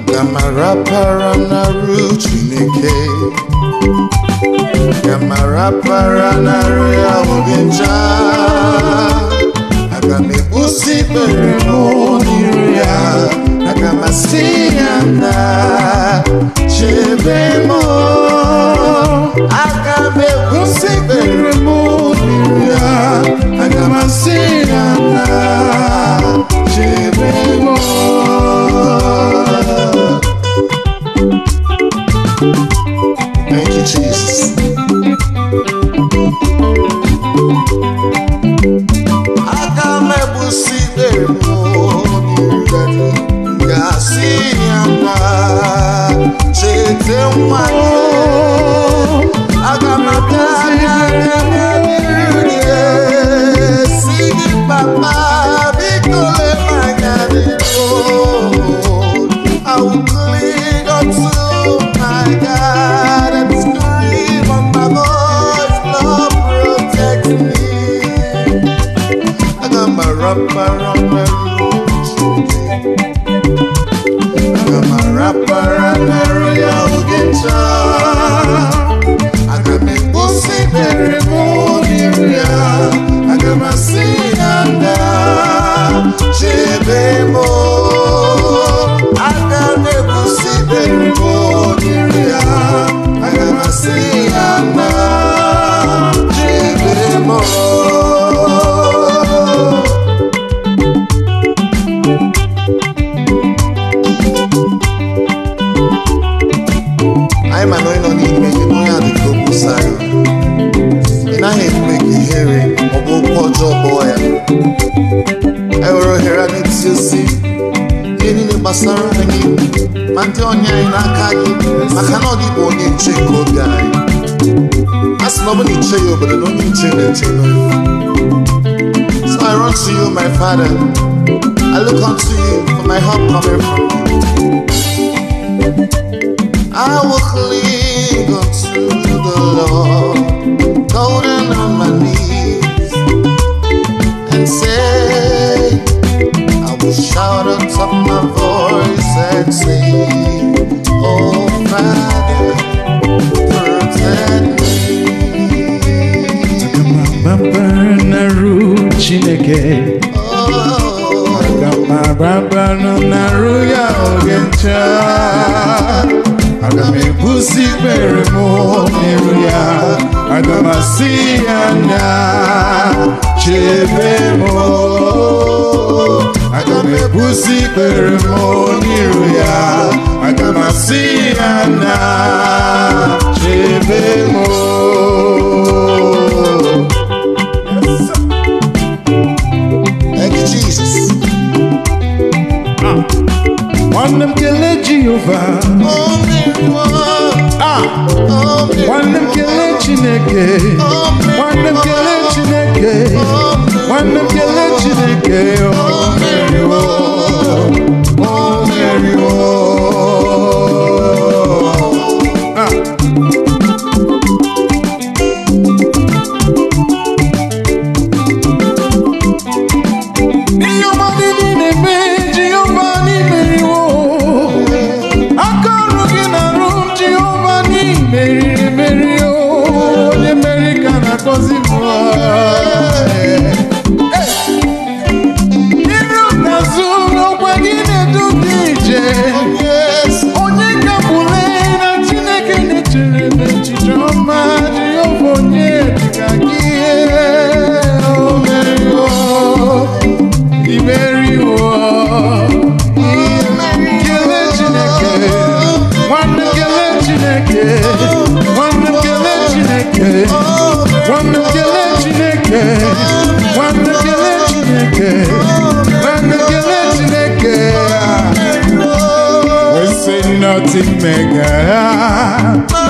Gamarapara na ruchineke Gamarapara na ruya ugenja Agamebusi beremo niruya Agamasiyana chebemo Agamebusi beremo niruya Agamasiyana chebemo Thank you, Jesus. I will cling unto my God and scream on my voice, Lord, protect me. I got my rapper on my roots today. I got my rapper on my royal guitar. I got my pussy very moody. I got my sianda, chebemo. I got my pussy very moody. I got my sianda, chebemo. I'm anointed in me, you know how to go beside. And I hate making hearing of a poor boy. I will hear an excuse. In the Basarani, Mantonia in Akagi, I cannot give on in Chico guy. That's nobody chill, but I don't need chill. So I run to you, my Father. I look unto you for my help coming from you. I will cling unto the Lord, going on my knees, and say, I will shout on top of my voice and say, oh Father, protect me. Agamebusi beremo niruya Agamasiyana chebemo Agamebusi beremo niruya Agamasiyana chebemo. Thank you, Jesus. One them kill Jehovah. One them kill Chineke. One them kill Chineke. One them kill Chineke. Oh Mary, oh Mary, oh. Nothing mega.